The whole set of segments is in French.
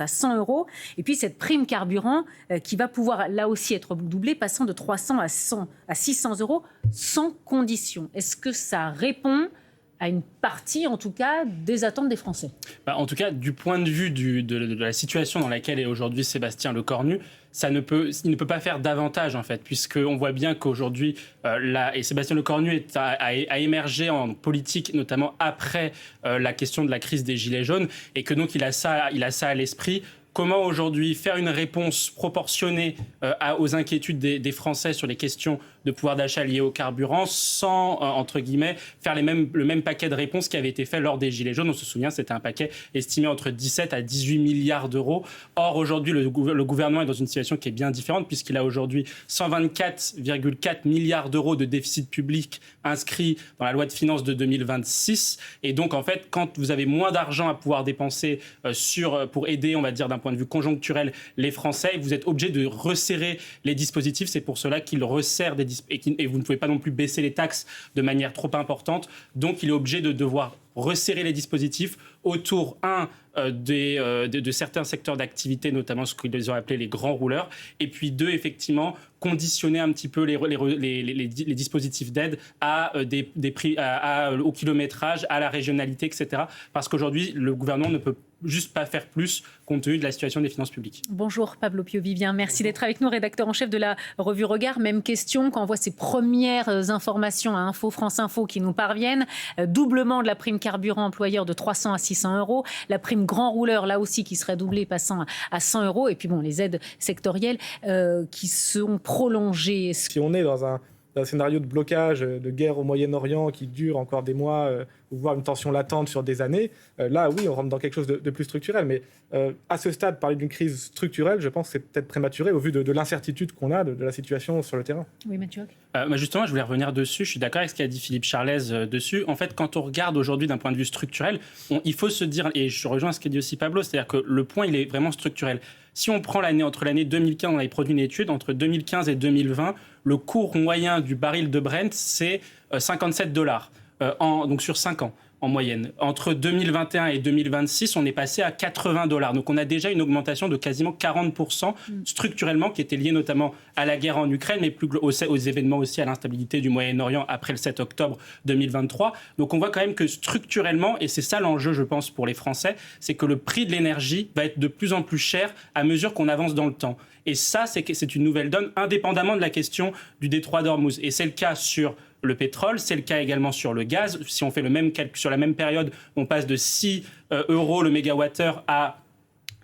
à 100 euros. Et puis cette prime carburant qui va pouvoir là aussi être doublée, passant de 300 à 600 euros sans condition. Est-ce que ça répond à une partie, en tout cas, des attentes des Français? En tout cas, du point de vue de la situation dans laquelle est aujourd'hui Sébastien Lecornu, il ne peut pas faire davantage, en fait, puisqu'on voit bien qu'aujourd'hui, et Sébastien Lecornu a émergé en politique, notamment après la question de la crise des Gilets jaunes, et que donc il a ça à l'esprit. Comment aujourd'hui faire une réponse proportionnée aux inquiétudes des Français sur les questions de pouvoir d'achat liées au carburant sans, entre guillemets, faire le même paquet de réponses qui avait été fait lors des Gilets jaunes. On se souvient, c'était un paquet estimé entre 17 à 18 milliards d'euros. Or, aujourd'hui, le gouvernement est dans une situation qui est bien différente puisqu'il a aujourd'hui 124,4 milliards d'euros de déficit public inscrit dans la loi de finances de 2026. Et donc, en fait, quand vous avez moins d'argent à pouvoir dépenser pour aider, on va dire, d'un point de vue conjoncturel, les Français, vous êtes obligé de resserrer les dispositifs. C'est pour cela qu'il resserre des dispositifs et vous ne pouvez pas non plus baisser les taxes de manière trop importante. Donc, il est obligé de devoir resserrer les dispositifs autour, de certains secteurs d'activité, notamment ce qu'ils ont appelé les grands rouleurs, et puis deux, effectivement, conditionner un petit peu les dispositifs d'aide à des prix, au kilométrage, à la régionalité, etc. Parce qu'aujourd'hui, le gouvernement ne peut juste pas faire plus compte tenu de la situation des finances publiques. Bonjour Pablo Pio-Vivien, merci d'être avec nous, rédacteur en chef de la revue Regard. Même question, quand on voit ces premières informations à France Info qui nous parviennent, doublement de la prime carburant employeur de 300 à 600 euros, la prime grand rouleur là aussi qui serait doublée passant à 100 euros, et puis bon, les aides sectorielles qui sont prolongées. Si on est dans un scénario de blocage, de guerre au Moyen-Orient qui dure encore des mois, voire une tension latente sur des années, là, oui, on rentre dans quelque chose de plus structurel. Mais à ce stade, parler d'une crise structurelle, je pense que c'est peut-être prématuré au vu de l'incertitude qu'on a de la situation sur le terrain. Oui, Mathieu. Justement, je voulais revenir dessus. Je suis d'accord avec ce qu'a dit Philippe Charlès dessus. En fait, quand on regarde aujourd'hui d'un point de vue structurel, il faut se dire, et je rejoins ce qu'a dit aussi Pablo, c'est-à-dire que le point, il est vraiment structurel. Si on prend entre l'année 2015, on avait produit une étude, entre 2015 et 2020, le cours moyen du baril de Brent, c'est 57 $, donc sur 5 ans en moyenne. Entre 2021 et 2026, on est passé à 80 $. Donc on a déjà une augmentation de quasiment 40% structurellement, qui était liée notamment à la guerre en Ukraine, mais aux événements aussi, à l'instabilité du Moyen-Orient après le 7 octobre 2023. Donc on voit quand même que structurellement, et c'est ça l'enjeu, je pense, pour les Français, c'est que le prix de l'énergie va être de plus en plus cher à mesure qu'on avance dans le temps. Et ça, c'est une nouvelle donne, indépendamment de la question du détroit d'Ormuz. Et c'est le cas sur le pétrole, c'est le cas également sur le gaz. Si on fait le même calcul sur la même période, on passe de 6 euros le mégawattheure à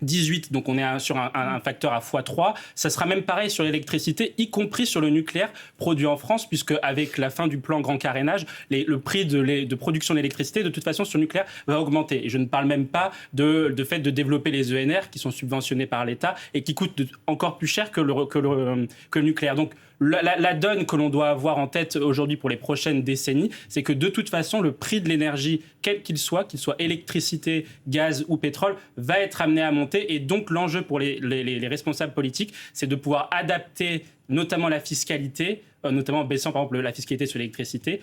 18, donc on est sur un facteur à x3. Ça sera même pareil sur l'électricité, y compris sur le nucléaire produit en France, puisque avec la fin du plan grand carénage, le prix de production d'électricité, de toute façon, sur le nucléaire, va augmenter. Et je ne parle même pas de fait de développer les ENR, qui sont subventionnés par l'État et qui coûtent encore plus cher que le nucléaire. Donc, la donne que l'on doit avoir en tête aujourd'hui pour les prochaines décennies, c'est que de toute façon, le prix de l'énergie, quel qu'il soit électricité, gaz ou pétrole, va être amené à monter. Et donc, l'enjeu pour les responsables politiques, c'est de pouvoir adapter notamment la fiscalité, notamment en baissant par exemple la fiscalité sur l'électricité,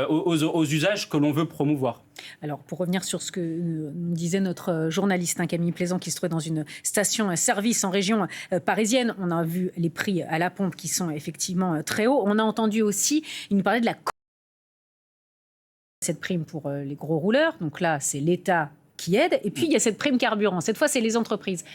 aux usages que l'on veut promouvoir. Alors, pour revenir sur ce que nous disait notre journaliste Camille Plaisant, qui se trouvait dans une station-service en région parisienne, on a vu les prix à la pompe qui sont effectivement très hauts. On a entendu aussi, il nous parlait de cette prime pour les gros rouleurs. Donc là, c'est l'État qui aide. Et puis, il y a cette prime carburant. Cette fois, c'est les entreprises.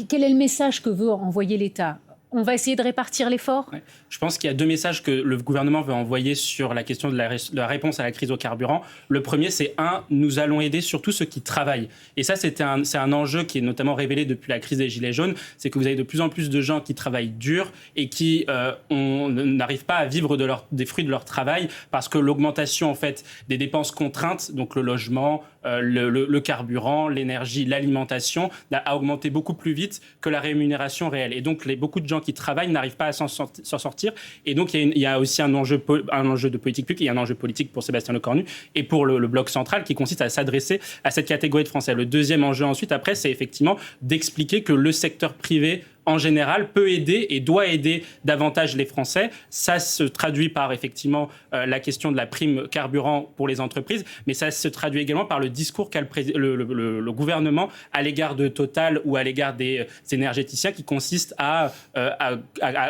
Quel est le message que veut envoyer l'État ? On va essayer de répartir l'effort ? Ouais. Je pense qu'il y a deux messages que le gouvernement veut envoyer sur la question de la réponse à la crise au carburant. Le premier, c'est nous allons aider surtout ceux qui travaillent. Et ça, c'est un enjeu qui est notamment révélé depuis la crise des Gilets jaunes. C'est que vous avez de plus en plus de gens qui travaillent dur et qui n'arrivent pas à vivre des fruits de leur travail parce que l'augmentation en fait, des dépenses contraintes, donc le logement, le carburant, l'énergie, l'alimentation, a augmenté beaucoup plus vite que la rémunération réelle. Et donc, beaucoup de gens qui travaillent n'arrivent pas à s'en sortir. Et donc, il y a aussi un enjeu de politique publique, il y a un enjeu politique pour Sébastien Lecornu et pour le bloc central qui consiste à s'adresser à cette catégorie de Français. Le deuxième enjeu ensuite, après, c'est effectivement d'expliquer que le secteur privé en général, peut aider et doit aider davantage les Français. Ça se traduit par effectivement la question de la prime carburant pour les entreprises, mais ça se traduit également par le discours qu'a le gouvernement à l'égard de Total ou à l'égard des énergéticiens, qui consiste à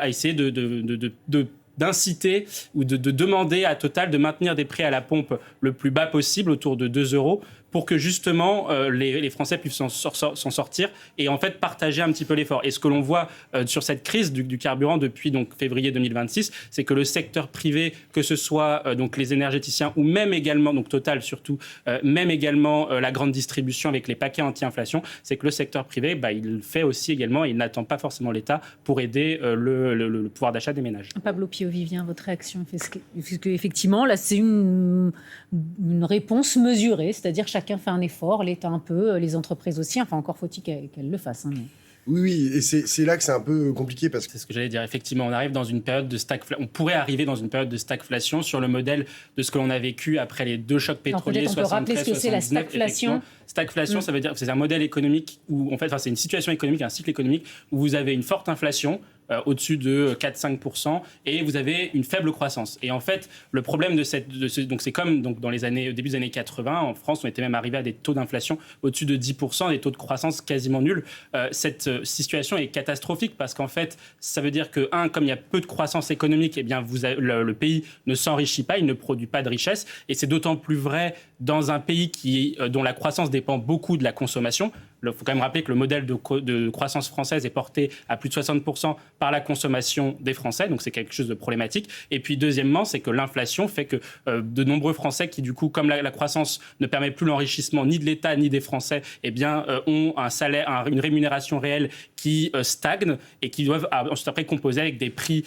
essayer d'inciter ou de demander à Total de maintenir des prix à la pompe le plus bas possible, autour de 2 euros, pour que justement les Français puissent s'en sortir et en fait partager un petit peu l'effort. Et ce que l'on voit sur cette crise du carburant depuis donc février 2026, c'est que le secteur privé, que ce soit donc les énergéticiens ou même également, donc Total surtout, même également la grande distribution avec les paquets anti-inflation, c'est que le secteur privé, il fait aussi également, il n'attend pas forcément l'État pour aider le pouvoir d'achat des ménages. Pablo Pio-Vivien, votre réaction, effectivement, là c'est une réponse mesurée, c'est-à-dire chacun fait un effort, l'État un peu, les entreprises aussi. Enfin, encore faut-il qu'elles le fassent. Hein, mais... Oui, et c'est là que c'est un peu compliqué parce que... C'est ce que j'allais dire. Effectivement, on arrive dans une période de stagflation. On pourrait arriver dans une période de stagflation sur le modèle de ce que l'on a vécu après les 2 chocs pétroliers, 73, 79. On peut rappeler ce que c'est la stagflation. Stagflation, ça veut dire c'est un modèle économique où, en fait, c'est une situation économique, un cycle économique où vous avez une forte inflation, au-dessus de 4-5%, et vous avez une faible croissance. Et en fait, le problème donc c'est comme donc au début des années 80, en France, on était même arrivé à des taux d'inflation au-dessus de 10%, des taux de croissance quasiment nuls. Cette situation est catastrophique parce qu'en fait, ça veut dire que, comme il y a peu de croissance économique, eh bien, le pays ne s'enrichit pas, il ne produit pas de richesse, et c'est d'autant plus vrai dans un pays dont la croissance dépend beaucoup de la consommation. Il faut quand même rappeler que le modèle de croissance française est porté à plus de 60% par la consommation des Français, donc c'est quelque chose de problématique. Et puis deuxièmement, c'est que l'inflation fait que de nombreux Français qui, du coup, comme la croissance ne permet plus l'enrichissement ni de l'État ni des Français, eh bien, ont un salaire, une rémunération réelle qui stagne et qui doivent ensuite après composer avec des prix,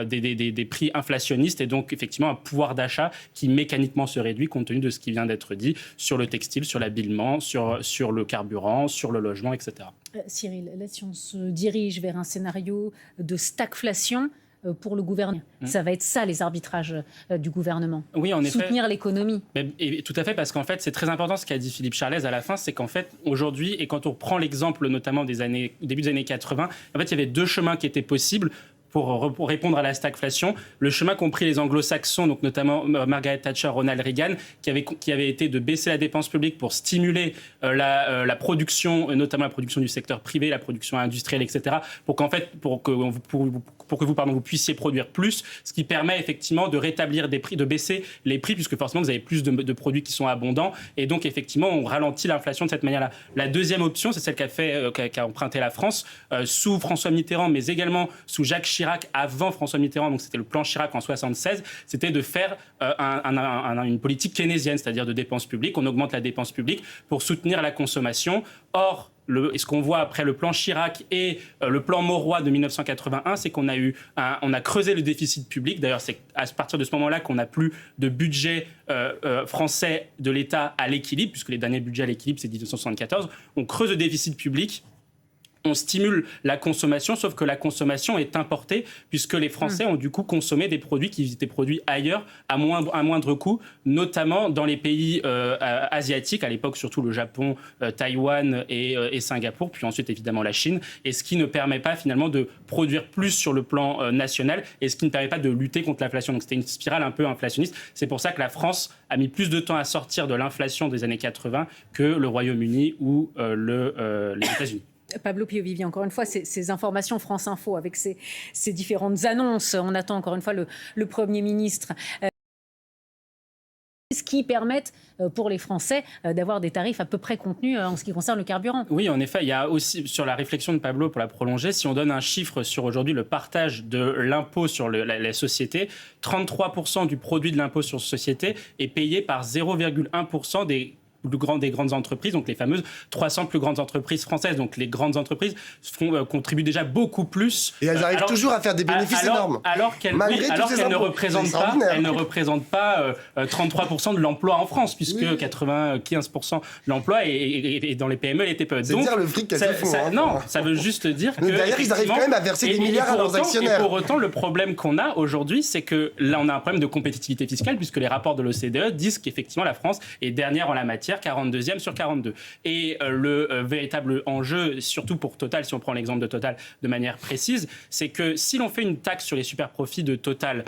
des prix inflationnistes et donc effectivement un pouvoir d'achat qui mécaniquement se réduit compte tenu de ce qui vient d'être dit sur le textile, sur l'habillement, sur le carburant, sur le logement, etc. Cyril, là, si on se dirige vers un scénario de stagflation pour le gouvernement, ça va être ça les arbitrages du gouvernement. Oui, en effet. Soutenir l'économie. Et tout à fait, parce qu'en fait, c'est très important ce qu'a dit Philippe Charlès à la fin, c'est qu'en fait, aujourd'hui, et quand on prend l'exemple notamment début des années 80, en fait, il y avait 2 chemins qui étaient possibles pour répondre à la stagflation. Le chemin qu'ont pris les anglo-saxons, donc notamment Margaret Thatcher, Ronald Reagan, qui avait été de baisser la dépense publique pour stimuler la production, notamment la production du secteur privé, la production industrielle, etc., pour que vous puissiez produire plus, ce qui permet effectivement de rétablir des prix, de baisser les prix, puisque forcément vous avez plus de produits qui sont abondants, et donc effectivement on ralentit l'inflation de cette manière-là. La deuxième option, c'est celle qu'a emprunté la France sous François Mitterrand, mais également sous Jacques Chirac avant François Mitterrand, donc c'était le plan Chirac en 1976, c'était de faire une politique keynésienne, c'est-à-dire de dépenses publiques. On augmente la dépense publique pour soutenir la consommation. Or, ce qu'on voit après le plan Chirac et le plan Mauroy de 1981, c'est qu'on a creusé le déficit public. D'ailleurs, c'est à partir de ce moment-là qu'on n'a plus de budget français de l'État à l'équilibre, puisque les derniers budgets à l'équilibre, c'est 1974. On creuse le déficit public. On stimule la consommation, sauf que la consommation est importée, puisque les Français ont du coup consommé des produits qui étaient produits ailleurs à moindre coût, notamment dans les pays asiatiques, à l'époque surtout le Japon, Taïwan et Singapour, puis ensuite évidemment la Chine, et ce qui ne permet pas finalement de produire plus sur le plan national, et ce qui ne permet pas de lutter contre l'inflation. Donc c'était une spirale un peu inflationniste. C'est pour ça que la France a mis plus de temps à sortir de l'inflation des années 80 que le Royaume-Uni ou les États-Unis. Pablo Pio-Vivien, encore une fois, ces informations France Info avec ces différentes annonces. On attend encore une fois le Premier ministre. Ce qui permettent pour les Français d'avoir des tarifs à peu près contenus en ce qui concerne le carburant. Oui, en effet, il y a aussi, sur la réflexion de Pablo, pour la prolonger, si on donne un chiffre sur aujourd'hui le partage de l'impôt sur la société, 33% du produit de l'impôt sur société est payé par 0,1% des grandes entreprises, donc les fameuses 300 plus grandes entreprises françaises. Donc les grandes entreprises contribuent déjà beaucoup plus. Et elles arrivent toujours à faire des bénéfices énormes. Alors qu'elles ne représentent pas 33% de l'emploi en France, puisque 95% de l'emploi est dans les PME et les TPE. C'est dire le fric qu'elles se font. Non, ça veut juste dire que... Derrière, ils arrivent quand même à verser des milliards à leurs actionnaires. Et pour autant, le problème qu'on a aujourd'hui, c'est que là, on a un problème de compétitivité fiscale, puisque les rapports de l'OCDE disent qu'effectivement, la France est dernière en la matière, tiers, 42e sur 42. Et le véritable enjeu, surtout pour Total, si on prend l'exemple de Total de manière précise, c'est que si l'on fait une taxe sur les super profits de Total,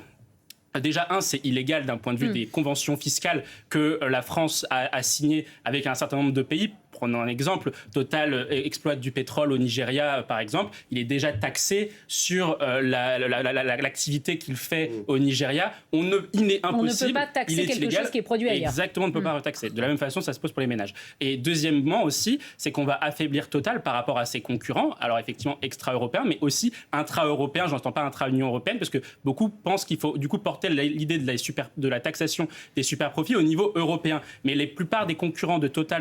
déjà, c'est illégal d'un point de vue des conventions fiscales que la France a signées avec un certain nombre de pays. Prenons un exemple, Total exploite du pétrole au Nigeria, par exemple. Il est déjà taxé sur l'activité qu'il fait au Nigeria. Il est impossible. On ne peut pas taxer quelque chose qui est produit ailleurs. Exactement, on ne peut pas retaxer. De la même façon, ça se pose pour les ménages. Et deuxièmement aussi, c'est qu'on va affaiblir Total par rapport à ses concurrents. Alors effectivement, extra-européens, mais aussi intra-européens. Je n'entends pas intra-Union européenne, parce que beaucoup pensent qu'il faut du coup porter l'idée de la taxation des super profits au niveau européen. Mais la plupart des concurrents de Total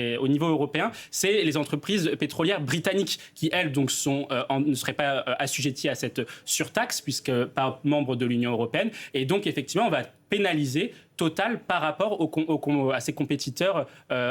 au niveau européen, c'est les entreprises pétrolières britanniques qui, elles, donc, ne seraient pas assujetties à cette surtaxe, puisque pas membres de l'Union européenne. Et donc, effectivement, on va pénaliser Total par rapport à ses compétiteurs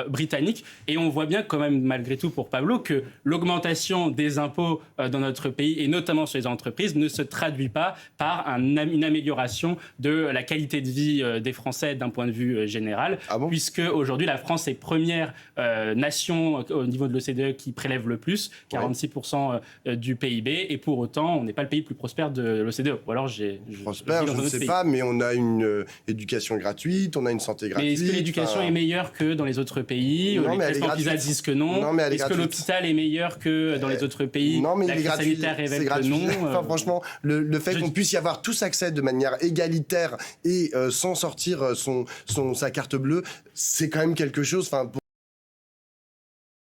britanniques. Et on voit bien quand même, malgré tout pour Pablo, que l'augmentation des impôts dans notre pays, et notamment sur les entreprises, ne se traduit pas par une amélioration de la qualité de vie des Français d'un point de vue général, puisque aujourd'hui la France est première nation au niveau de l'OCDE qui prélève le plus, 46% du PIB, et pour autant on n'est pas le pays le plus prospère de l'OCDE. Ou alors prospère, je ne sais pas, mais on a une éducation gratuite, on a une santé gratuite. Mais est-ce que l'éducation est meilleure que dans les autres pays? Non, les tests en PISA disent que non. Est-ce que l'hôpital est meilleur que dans les autres pays? Non, mais la crise sanitaire révèle que non. Enfin, franchement, le fait qu'on puisse y avoir tous accès de manière égalitaire et sans sortir sa carte bleue, c'est quand même quelque chose. Enfin,